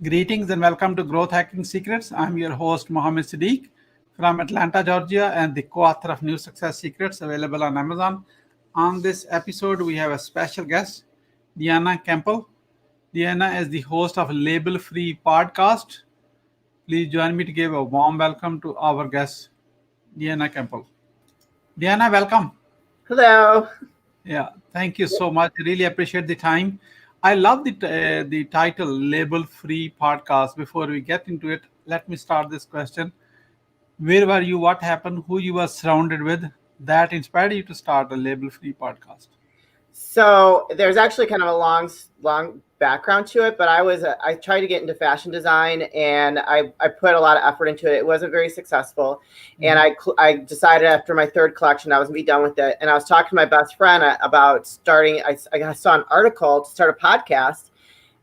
Greetings and welcome to Growth Hacking Secrets. I'm your host, Mohammed Siddique from Atlanta, Georgia, and the co-author of New Success Secrets available on Amazon. On this episode, we have a special guest, Deanna Kuempel. Deanna is the host of Label Free Podcast. Please join me to give a warm welcome to our guest, Deanna Kuempel. Deanna, welcome. Hello. Yeah, thank you so much. Really appreciate the time. I love the title Label Free Podcast. Before we get into it, let me start this question. Where were you? What happened? Who you were surrounded with that inspired you to start a Label Free Podcast? So there's actually kind of a long background to it, but I tried to get into fashion design and I put a lot of effort into it. It wasn't very successful. And I decided after my third collection, I was gonna be done with it. And I was talking to my best friend about starting, I saw an article to start a podcast.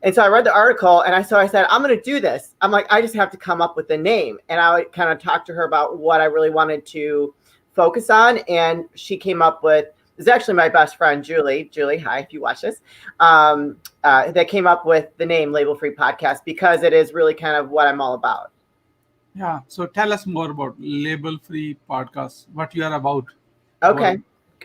And so I read the article and I said, I'm going to do this. I'm like, I just have to come up with a name. And I would kind of talk to her about what I really wanted to focus on. And she came up with, it's actually my best friend, Julie, hi, if you watch this, that came up with the name Label Free Podcast because it is really kind of what I'm all about. Yeah. So tell us more about Label Free Podcast, what you are about. Okay.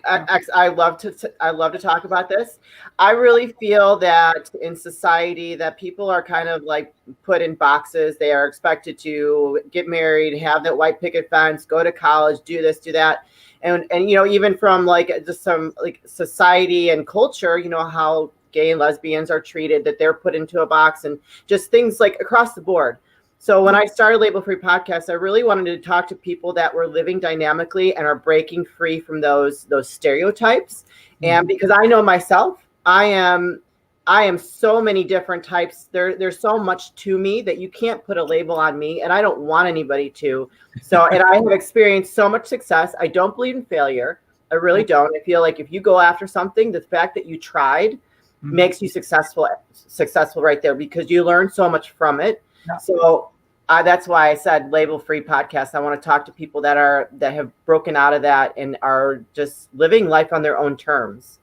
I love to talk about this. I really feel that in society that people are kind of like put in boxes. They are expected to get married, have that white picket fence, go to college, do this, do that. And even from like just some like society and culture, how gay and lesbians are treated, that they're put into a box and just things like across the board. So when I started Label Free Podcast, I really wanted to talk to people that were living dynamically and are breaking free from those stereotypes. And because I know myself, I am so many different types. There's so much to me that you can't put a label on me, and I don't want anybody to. So, and I have experienced so much success. I don't believe in failure. I really don't. I feel like if you go after something, the fact that you tried makes you successful right there because you learn so much from it. Yeah. So that's why I said Label Free Podcast. I want to talk to people that have broken out of that and are just living life on their own terms.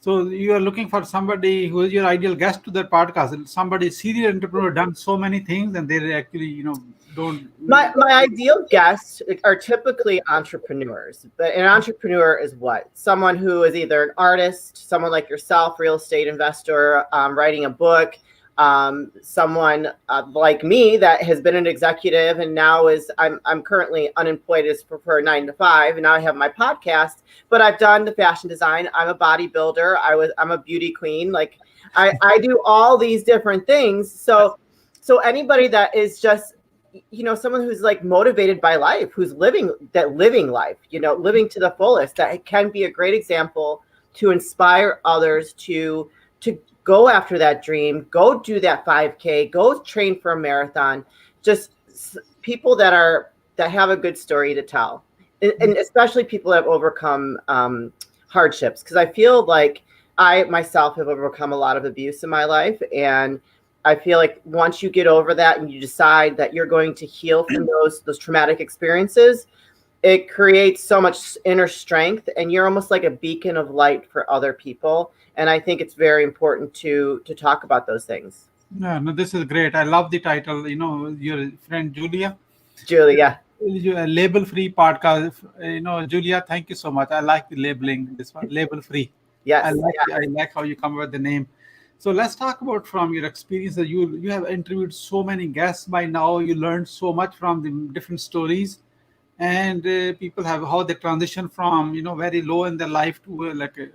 So you are looking for somebody who is your ideal guest to that podcast. Somebody serial entrepreneur done so many things and they actually don't. My ideal guests are typically entrepreneurs, but an entrepreneur is what? Someone who is either an artist, someone like yourself, real estate investor, writing a book. Someone like me that has been an executive and now I'm currently unemployed for a 9-to-5, and now I have my podcast, but I've done the fashion design. I'm a bodybuilder. I'm a beauty queen. Like I do all these different things. So anybody that is just, someone who's like motivated by life, who's living life, living to the fullest, that can be a great example to inspire others to go after that dream, go do that 5K, go train for a marathon. Just people that have a good story to tell, and especially people that have overcome hardships. Because I feel like I myself have overcome a lot of abuse in my life, and I feel like once you get over that and you decide that you're going to heal from those traumatic experiences, it creates so much inner strength, and you're almost like a beacon of light for other people. And I think it's very important to talk about those things. Yeah, no, this is great. I love the title. Your friend Julia. Label Free Podcast. Julia, thank you so much. I like the labeling. This one, Label Free. Yes. I like how you come up with the name. So let's talk about from your experience that you have interviewed so many guests by now. You learned so much from the different stories, and people have how they transition from very low in their life to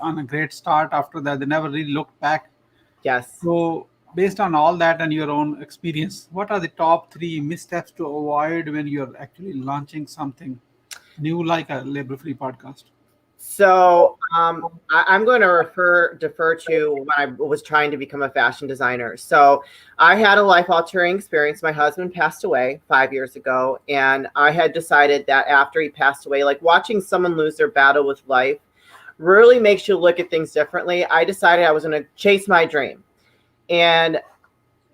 on a great start. After that, they never really looked back. Yes. So based on all that and your own experience, what are the top 3 missteps to avoid when you're actually launching something new like a Label Free Podcast? So I'm going to defer to when I was trying to become a fashion designer. So I had a life-altering experience. My husband passed away 5 years ago, and I had decided that after he passed away, like watching someone lose their battle with life really makes you look at things differently. I decided I was going to chase my dream. And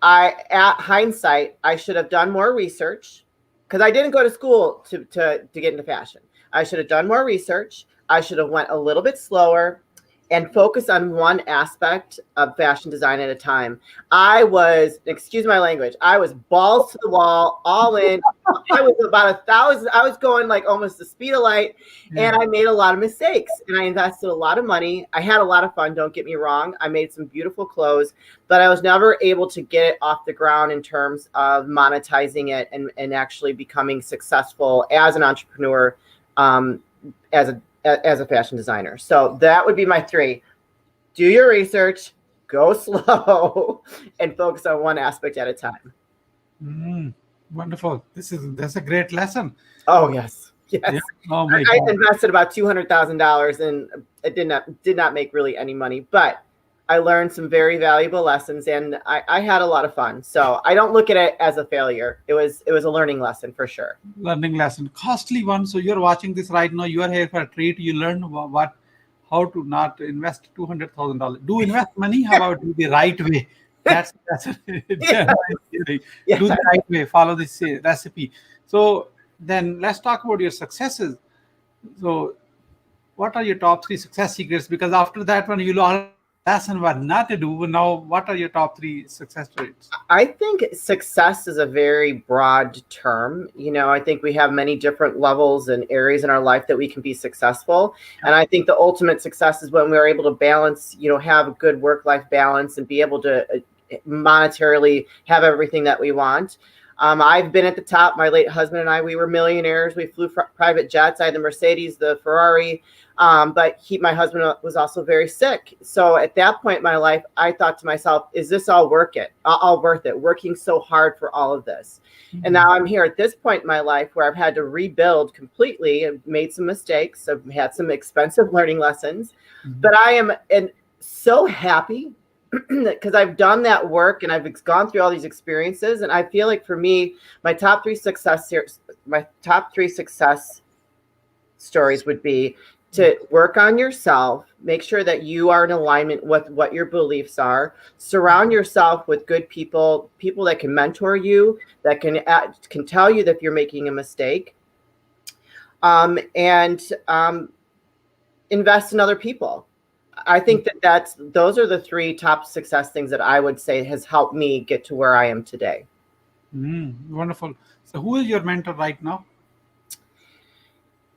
at hindsight, I should have done more research, because I didn't go to school to get into fashion. I should have done more research. I should have went a little bit slower. and focus on one aspect of fashion design at a time. I was, excuse my language, I was balls to the wall, all in. I was about 1,000. I was going like almost the speed of light, and I made a lot of mistakes, and I invested a lot of money. I had a lot of fun, don't get me wrong. I made some beautiful clothes, but I was never able to get it off the ground in terms of monetizing it and actually becoming successful as an entrepreneur, as a fashion designer. So that would be my 3. Do your research, go slow, and focus on one aspect at a time. Wonderful. That's a great lesson. Oh, yes. Yes. Yeah. Oh my I God. invested about $200,000 and it did not make really any money, but I learned some very valuable lessons, and I had a lot of fun. So I don't look at it as a failure. It was a learning lesson for sure. Learning lesson, costly one. So you're watching this right now. You are here for a treat. You learn how to not invest $200,000. Do invest money. How about do the right way? That's do the right way. Follow this recipe. So then let's talk about your successes. So what are your top 3 success secrets? Because after that one, you learn lesson what not to do. Now, what are your top 3 success traits? I think success is a very broad term. I think we have many different levels and areas in our life that we can be successful. And I think the ultimate success is when we're able to balance, have a good work-life balance and be able to monetarily have everything that we want. I've been at the top. My late husband and I, we were millionaires. We flew private jets. I had the Mercedes, the Ferrari. But my husband was also very sick. So at that point in my life, I thought to myself, is this all worth it? Working so hard for all of this. Mm-hmm. And now I'm here at this point in my life where I've had to rebuild completely and made some mistakes. I've had some expensive learning lessons, but I am so happy because I've done that work and I've gone through all these experiences. And I feel like for me, my top 3 success stories would be to work on yourself, make sure that you are in alignment with what your beliefs are, surround yourself with good people that can mentor you, that can tell you that if you're making a mistake, and invest in other people. I think those are the 3 top success things that I would say has helped me get to where I am today. Wonderful. So who is your mentor right now?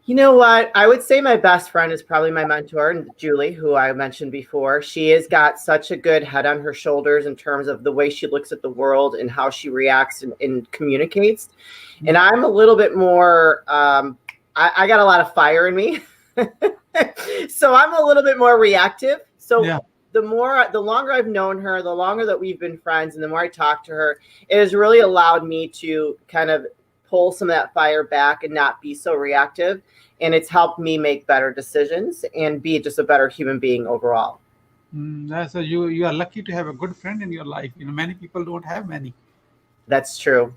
You know what? I would say my best friend is probably my mentor, Julie, who I mentioned before. She has got such a good head on her shoulders in terms of the way she looks at the world and how she reacts and communicates. And I'm a little bit more, I got a lot of fire in me. So I'm a little bit more reactive. So the longer I've known her, the longer that we've been friends, and the more I talk to her, it has really allowed me to kind of pull some of that fire back and not be so reactive. And it's helped me make better decisions and be just a better human being overall. So you are lucky to have a good friend in your life. Many people don't have many. That's true.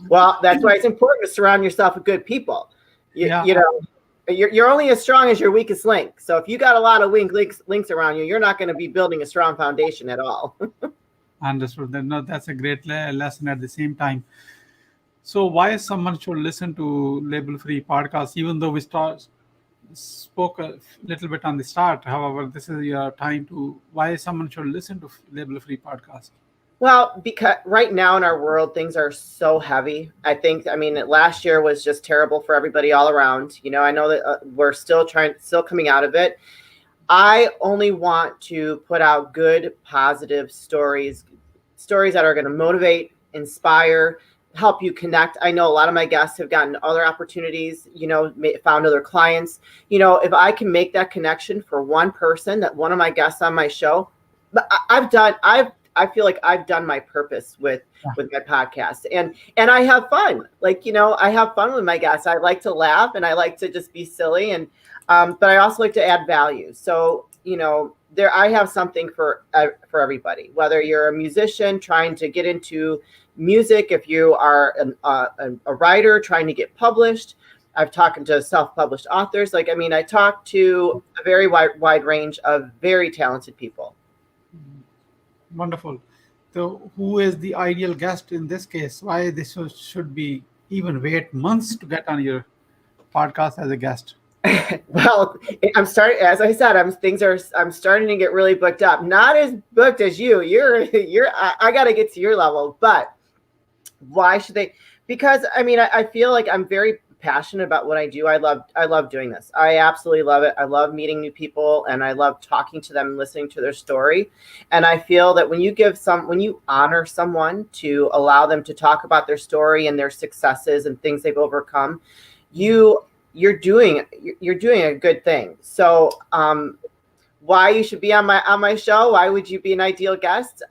Well, that's why it's important to surround yourself with good people. You're only as strong as your weakest link. So if you got a lot of weak links around you, you're not going to be building a strong foundation at all. Understood. No, that's a great lesson at the same time. So why someone should listen to Label Free podcast, even though we spoke a little bit on the start. However, this is your time to why someone should listen to Label Free podcast. Well, because right now in our world, things are so heavy. I mean, last year was just terrible for everybody all around. I know that we're still coming out of it. I only want to put out good, positive stories that are going to motivate, inspire, help you connect. I know a lot of my guests have gotten other opportunities, found other clients. If I can make that connection for one person, that one of my guests on my show, I feel like I've done my purpose with my podcast, and I have fun. I have fun with my guests. I like to laugh and I like to just be silly, and but I also like to add value. So I have something for everybody. Whether you're a musician trying to get into music, if you are a writer trying to get published, I've talked to self-published authors. I talk to a very wide range of very talented people. Wonderful. So who is the ideal guest in this case? Why this should be even wait months to get on your podcast as a guest? Well, I'm starting. As I said, I'm starting to get really booked up. Not as booked as you. I got to get to your level. But why should they? Because I mean, I feel like I'm very passionate about what I do. I love doing this. I absolutely love it. I love meeting new people, and I love talking to them and listening to their story. And I feel that when you honor someone to allow them to talk about their story and their successes and things they've overcome, you're doing a good thing. So why you should be on my show? Why would you be an ideal guest?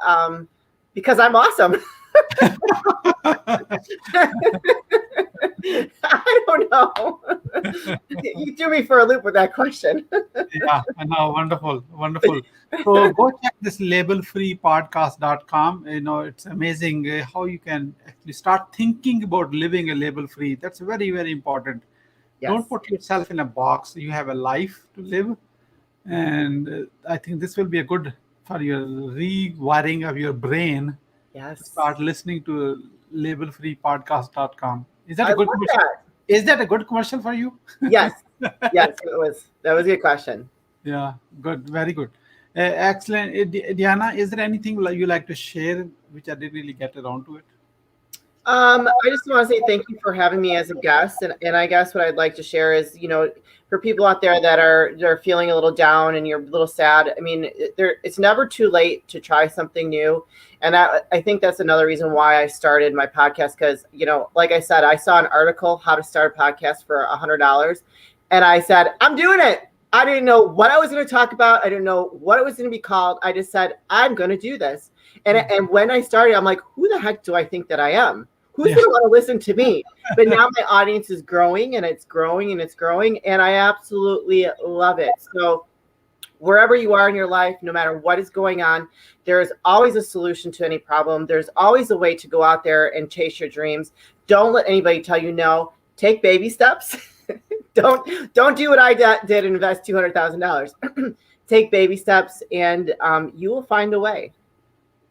Because I'm awesome. I don't know. You threw me for a loop with that question. Yeah, I know. Wonderful. So go check this labelfreepodcast.com. It's amazing how you can actually start thinking about living a label free. That's very, very important. Yes. Don't put yourself in a box. You have a life to live. And I think this will be a good for your rewiring of your brain. Yes. Start listening to labelfreepodcast.com. Is that I a good love commercial? that. Is that a good commercial for you? Yes. Yes, that was a good question. Yeah, good, very good. Excellent. Deanna, is there anything you like to share which I didn't really get around to it? I just want to say thank you for having me as a guest, and I guess what I'd like to share is, for people out there that are feeling a little down and you're a little sad. I mean, it's never too late to try something new, and I think that's another reason why I started my podcast, because like I said, I saw an article how to start a podcast for $100, and I said I'm doing it. I didn't know what I was going to talk about. I didn't know what it was going to be called. I just said I'm going to do this, and when I started, I'm like, who the heck do I think that I am? Who's going to want to listen to me? But now my audience is growing and it's growing and it's growing. And I absolutely love it. So wherever you are in your life, no matter what is going on, there's always a solution to any problem. There's always a way to go out there and chase your dreams. Don't let anybody tell you no. Take baby steps. Don't do what I did and invest $200,000. Take baby steps and you will find a way.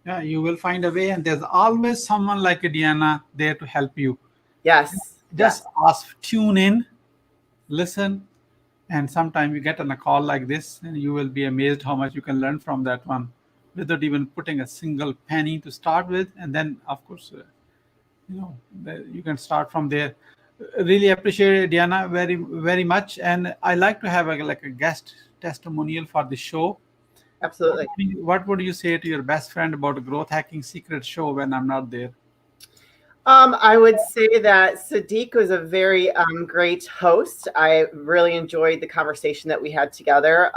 Yeah, you will find a way, and there's always someone like Deanna there to help you. Yes. Just ask, tune in, listen, and sometime you get on a call like this, and you will be amazed how much you can learn from that one, without even putting a single penny to start with, and then of course, you can start from there. Really appreciate it, Deanna, very, very much, and I like to have a guest testimonial for the show. Absolutely. What would you say to your best friend about a Growth Hacking Secret show when I'm not there? I would say that Siddique was a very great host. I really enjoyed the conversation that we had together.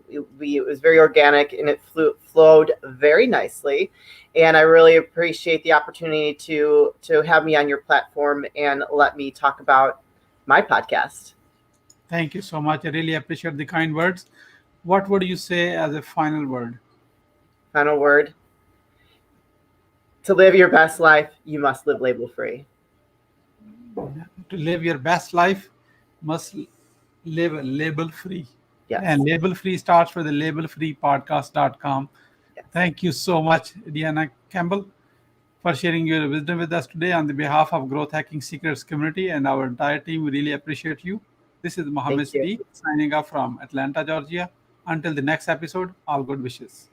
It was very organic and it flowed very nicely. And I really appreciate the opportunity to have me on your platform and let me talk about my podcast. Thank you so much. I really appreciate the kind words. What would you say as a final word? Final word. To live your best life, you must live label free. To live your best life, must live label free. Yes. And label free starts with the labelfreepodcast.com. Yes. Thank you so much, Deanna Kuempel, for sharing your wisdom with us today on the behalf of Growth Hacking Secrets community and our entire team. We really appreciate you. This is Mohammed Siddique signing off from Atlanta, Georgia. Until the next episode, all good wishes.